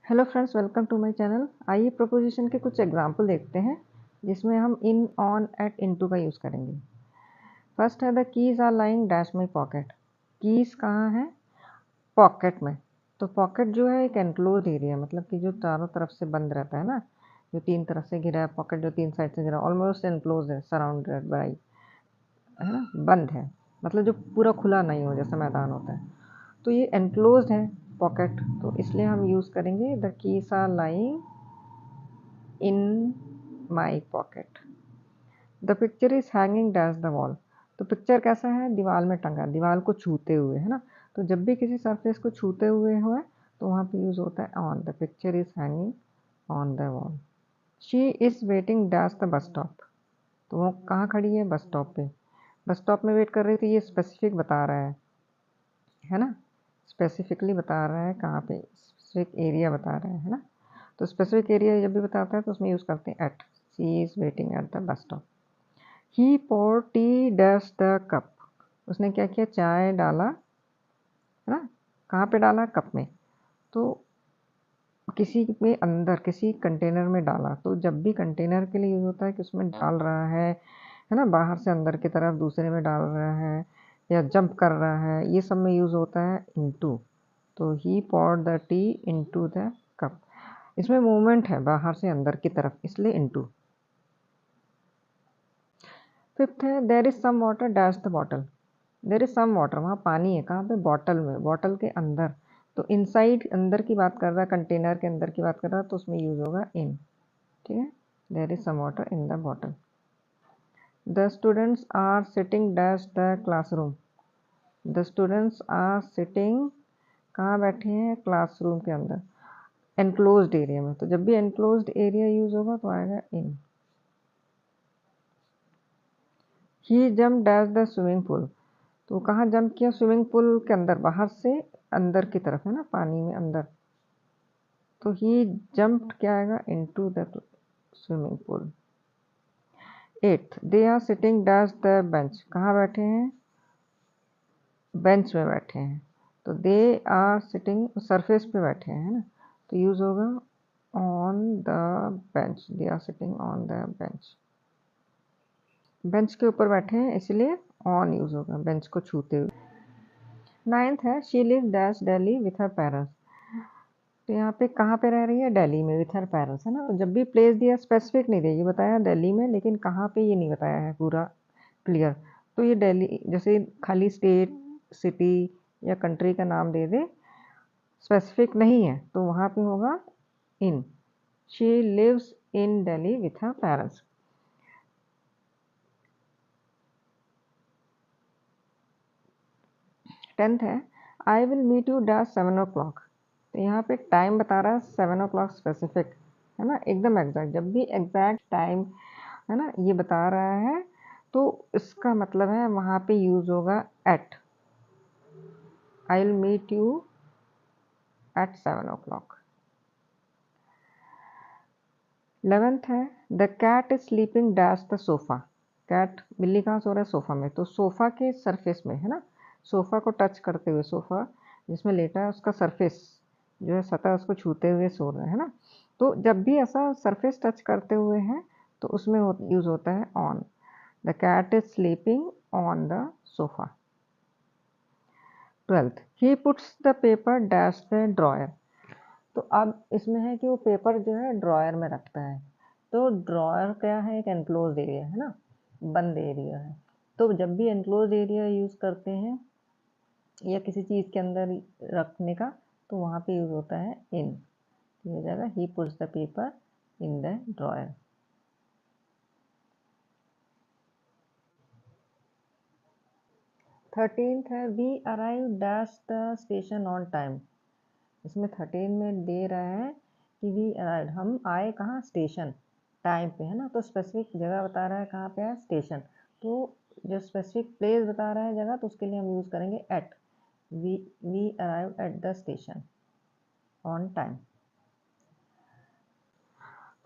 Hello friends, welcome to my channel. आइए proposition के कुछ एग्जांपल देखते हैं जिसमें हम इन, ऑन, एट, इनटू का यूज़ करेंगे। फर्स्ट है the keys are lying dash my pocket. Keys कहाँ है? पॉकेट में। तो पॉकेट जो है एक एनक्लोज एरिया, मतलब कि जो चारों तरफ से बंद रहता है ना, जो तीन तरफ से घिरा है। पॉकेट जो तीन साइड से घिरा, ऑलमोस्ट एनक्लोज है, सराउंडेड बाई, है ना, बंद है, मतलब जो पूरा खुला नहीं हो जैसा मैदान होता है। तो ये एनक्लोज है पॉकेट, तो इसलिए हम यूज़ करेंगे the keys are lying in my pocket. The picture is hanging dash the wall. तो पिक्चर कैसा है? दीवार में टंगा, दीवार को छूते हुए, है ना। तो जब भी किसी सरफेस को छूते हुए हो तो वहाँ पे यूज़ होता है on. The picture is hanging on the wall. She is waiting dash the bus stop. तो वो कहाँ खड़ी है? बस स्टॉप पे। बस स्टॉप में वेट कर रही थी, ये स्पेसिफिक बता रहा है ना, स्पेसिफिकली बता रहा है कहाँ पे, स्पेसिफिक एरिया बता रहा है ना। तो स्पेसिफिक एरिया जब भी बताता है तो उसमें यूज़ करते हैं at. She is waiting at the bus stop. He pour tea dash the cup. उसने क्या किया? चाय डाला, है ना। कहाँ पे डाला? कप में। तो किसी में अंदर, किसी कंटेनर में डाला। तो जब भी कंटेनर के लिए यूज़ होता है कि उसमें डाल रहा है ना, बाहर से अंदर की तरफ दूसरे में डाल रहा है या जंप कर रहा है, ये सब में यूज़ होता है इनटू। तो he poured the tea into the cup. इसमें मूवमेंट है बाहर से अंदर की तरफ, इसलिए इनटू। फिफ्थ है there is some water dash the bottle. There is some water, वहाँ पानी है। कहाँ पे? बॉटल में, बॉटल के अंदर। तो इनसाइड, अंदर की बात कर रहा है, कंटेनर के अंदर की बात कर रहा है, तो उसमें यूज होगा इन। ठीक है, there is some water in the bottle. The students are sitting dash the classroom. The students are sitting, कहाँ बैठे हैं? क्लासरूम के अंदर, एनक्लोज्ड एरिया में। तो जब भी एनक्लोज्ड एरिया यूज होगा तो आएगा in. He jump dash the swimming pool. तो कहाँ जंप किया? स्विमिंग पूल के अंदर, बाहर से अंदर की तरफ, है ना, पानी में अंदर। तो ही जंप्ड क्या आएगा? Into the swimming pool. Eighth, they are sitting dash the bench. कहाँ बैठे हैं? बेंच में बैठे हैं। तो दे आर सिटिंग, सरफेस पे बैठे हैं, है ना। तो यूज होगा on the bench. They are sitting on the bench. Bench के ऊपर बैठे हैं इसलिए ऑन यूज होगा, बेंच को छूते हुए। नाइन्थ है she live dash Delhi with her parents. तो यहाँ पे कहाँ पे रह रही है? दिल्ली में, विथ हर पेरेंट्स, है ना। तो जब भी प्लेस दिया, स्पेसिफिक नहीं दिया, ये बताया दिल्ली में, लेकिन कहाँ पे ये नहीं बताया है पूरा क्लियर। तो ये दिल्ली, जैसे खाली स्टेट, सिटी या कंट्री का नाम दे दे, स्पेसिफिक नहीं है, तो वहाँ पे होगा in. She lives in Delhi with her parents. Tenth है I will meet you dash 7 o'clock। तो यहाँ पे टाइम बता रहा है 7 o'clock, स्पेसिफिक, है ना, एकदम एग्जैक्ट। जब भी एग्जैक्ट टाइम, है ना, ये बता रहा है तो इसका मतलब है वहाँ पे यूज होगा at. I will meet you at 7 o'clock। 11th है the cat is sleeping dash the sofa. Cat, बिल्ली कहाँ सो रहा है? सोफा में। तो सोफा के सरफेस में, है ना, सोफा को टच करते हुए, सोफा जिसमें लेटा है उसका सरफेस जो है, सतह, उसको छूते हुए सो रहा है ना। तो जब भी ऐसा सरफेस टच करते हुए है तो उसमें यूज होता है on. The cat is sleeping on the sofa. 12th, he puts the paper dash the drawer. तो अब इसमें है कि वो पेपर जो है ड्रॉयर में रखता है। तो ड्रॉयर क्या है? एक एनक्लोज एरिया, है ना, बंद एरिया है। तो जब भी एनक्लोज एरिया यूज करते हैं या किसी चीज़ के अंदर रखने का, तो वहाँ पे यूज होता है इन। ये हो जाएगा he puts the paper in the drawer. 13th है we arrive dash the station on time. इसमें 13 में दे रहा है कि वी अराइव, हम आए कहाँ? स्टेशन, टाइम पे, है ना। तो स्पेसिफिक जगह बता रहा है कहाँ पे है? स्टेशन। तो जो स्पेसिफिक प्लेस बता रहा है जगह, तो उसके लिए हम यूज़ करेंगे at. We arrive at the station on time.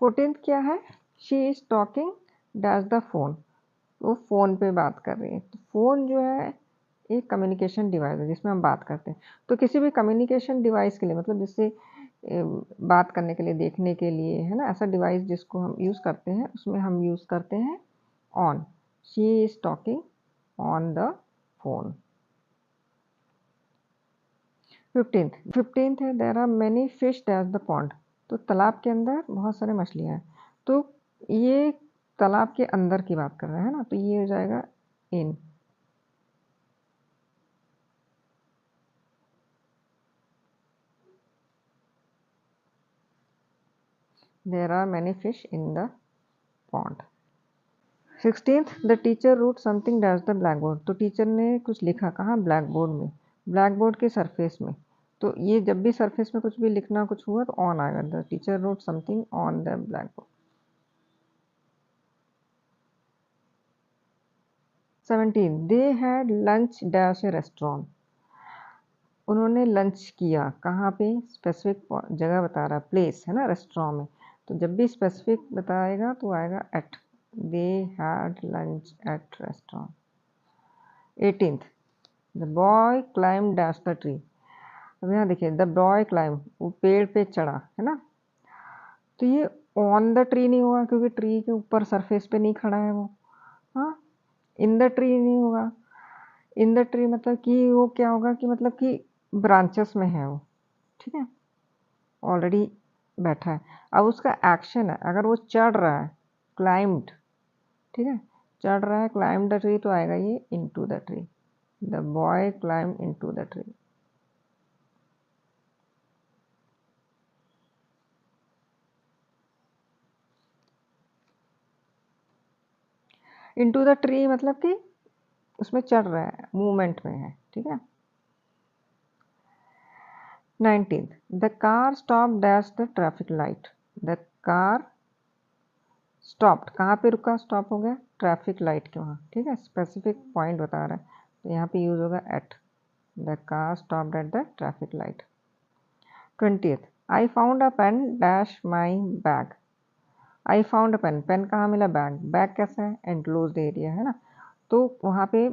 14th क्या है? She is talking dash the phone. वो फ़ोन पे बात कर रही है। तो फ़ोन जो है एक कम्युनिकेशन डिवाइस है जिसमें हम बात करते हैं। तो किसी भी कम्युनिकेशन डिवाइस के लिए, मतलब जिससे बात करने के लिए, देखने के लिए, है ना, ऐसा डिवाइस जिसको हम यूज़ करते हैं उसमें हम यूज़ करते हैं on. She is talking on the phone. 15th है there are many fish dash the pond. तो तालाब के अंदर बहुत सारे मछलियाँ हैं। तो ये तालाब के अंदर की बात कर रहे हैं ना, तो ये हो जाएगा in. There are many fish in the pond. 16th the teacher wrote something dash the black board. तो टीचर ने कुछ लिखा, कहाँ? ब्लैक बोर्ड में, ब्लैक बोर्ड के सरफेस में। तो ये जब भी सरफेस में कुछ भी लिखना कुछ हुआ तो ऑन आएगा। The teacher wrote something on the black board. 17 they had lunch dash A restaurant. उन्होंने लंच किया कहाँ पे? स्पेसिफिक जगह बता रहा है, प्लेस है ना, रेस्टोरेंट में। तो जब भी स्पेसिफिक बताएगा तो आएगा at. They had lunch at restaurant. 18th the boy climb dash the tree. अब यहाँ देखिए, द बॉय क्लाइम, वो पेड़ पे चढ़ा, है ना। तो ये ऑन द ट्री नहीं होगा क्योंकि ट्री के ऊपर सरफेस पे नहीं खड़ा है वो। हाँ, इन द ट्री नहीं होगा। इन द ट्री मतलब कि वो क्या होगा कि मतलब कि ब्रांचेस में है वो, ठीक है, ऑलरेडी बैठा है। अब उसका एक्शन है, अगर वो चढ़ रहा है, क्लाइम्ड, ठीक है, चढ़ रहा है, क्लाइम्ड द ट्री, तो आएगा ये into the tree. The boy climb into the tree. Into the tree मतलब कि उसमें चढ़ रहा है, मूवमेंट में है, ठीक है। 19th the car stop dash the traffic light. The car stopped, कहाँ पे रुका? स्टॉप हो गया ट्रैफिक लाइट के वहाँ, ठीक है, स्पेसिफिक पॉइंट बता रहा है, तो यहाँ पे यूज होगा at. The car stopped at the traffic light. 20th I found a pen dash my bag. I found a pen, pen कहाँ मिला? बैग। बैग कैसा है? एनक्लोज्ड एरिया है ना, तो वहाँ पे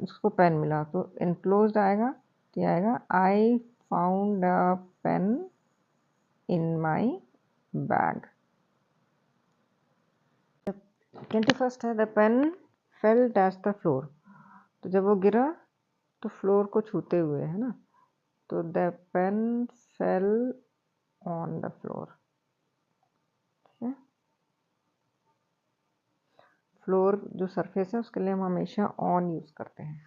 उसको पेन मिला, तो एनक्लोज्ड आएगा, तो ये आएगा I found a pen in my bag. 21st है the pen fell dash the floor. तो जब वो गिरा तो फ्लोर को छूते हुए, है ना, तो the pen fell on the floor, ठीक है। फ्लोर जो सरफेस है उसके लिए हम हमेशा ऑन यूज करते हैं।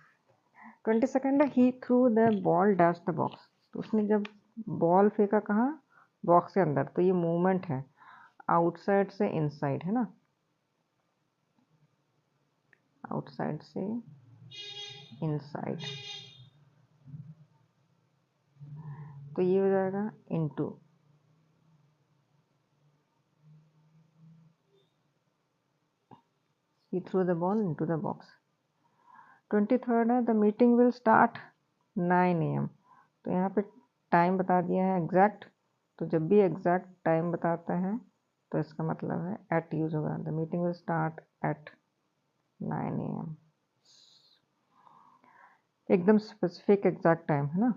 22nd he through the ball dash the box. तो उसने जब बॉल फेंका, कहाँ? बॉक्स के अंदर, तो ये मूवमेंट है, आउटसाइड से इनसाइड, है ना, आउटसाइड से इनसाइड, तो ये हो जाएगा into. He through the ball into the box. 23rd है the meeting will start 9 AM। तो यहाँ पे टाइम बता दिया है एग्जैक्ट, तो जब भी एग्जैक्ट टाइम बताता है तो इसका मतलब है एट यूज होगा। The meeting will start at 9 AM, एकदम स्पेसिफिक एग्जैक्ट टाइम, है ना।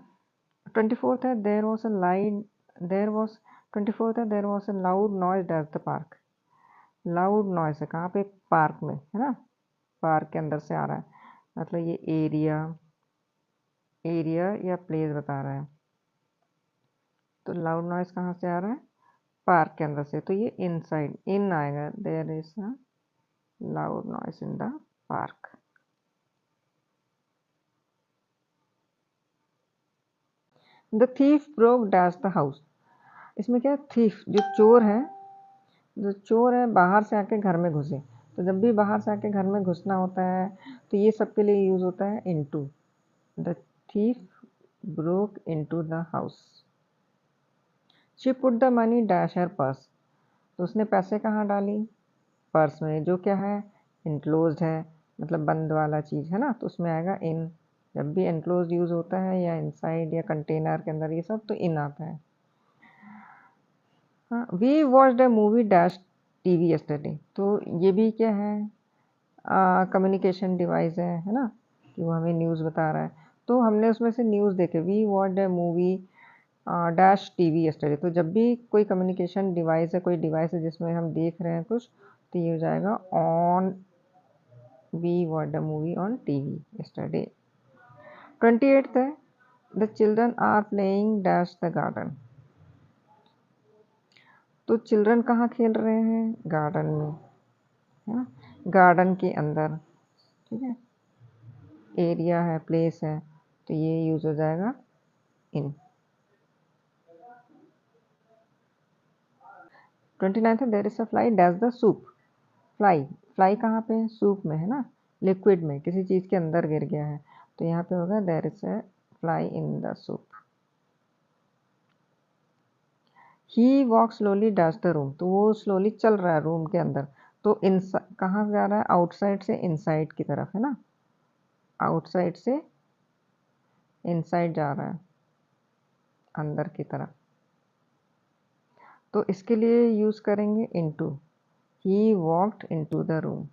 24th है there was a line, there was 24th है there was a loud noise at the park. Loud noise है कहाँ पे? पार्क में, है ना, पार्क के अंदर से आ रहा है, मतलब ये एरिया, एरिया या प्लेस बता रहा है। तो लाउड नॉइज कहाँ से आ रहा है? पार्क के अंदर से, तो ये इनसाइड, इन आएगा। There is a loud noise in the park. The thief broke dash the house. इसमें क्या है? थीफ जो चोर है, जो चोर है बाहर से आके घर में घुसे। तो जब भी बाहर से आके घर में घुसना होता है तो ये सबके लिए यूज होता है into. The thief broke into the house. She put the money dash her purse. तो उसने पैसे कहाँ डाली? पर्स में, जो क्या है? इनक्लोज्ड है, मतलब बंद वाला चीज़ है ना, तो उसमें आएगा इन। जब भी एनक्लोज यूज होता है या इनसाइड या कंटेनर के अंदर, ये सब तो इन आता है। हाँ, we watched a movie dash TV yesterday. तो ये भी क्या है? कम्युनिकेशन डिवाइस है ना, कि वो हमें न्यूज़ बता रहा है। तो हमने उसमें से न्यूज़ देखे, we watched a movie dash TV yesterday. तो जब भी कोई कम्युनिकेशन डिवाइस है, कोई डिवाइस है जिसमें हम देख रहे हैं कुछ, तो ये हो जाएगा on we watch the movie on TV yesterday. 28th है the children are playing dash the garden. तो चिल्ड्रन कहाँ खेल रहे हैं? गार्डन में, है ना, गार्डन के अंदर। ठीक है, एरिया है, प्लेस है, तो ये यूज हो जाएगा इन। 29th है there is a fly dash the soup. Fly, fly कहाँ पे है? सूप में, है ना, लिक्विड में, किसी चीज़ के अंदर गिर गया है, तो यहाँ पे होगा there is a fly in the soup. He walk slowly dash the room. तो वो स्लोली चल रहा है रूम के अंदर, तो इन कहाँ जा रहा है? आउटसाइड से इनसाइड की तरफ, है ना, आउटसाइड से इनसाइड जा रहा है, अंदर की तरफ। तो इसके लिए यूज़ करेंगे into. He walked into the room.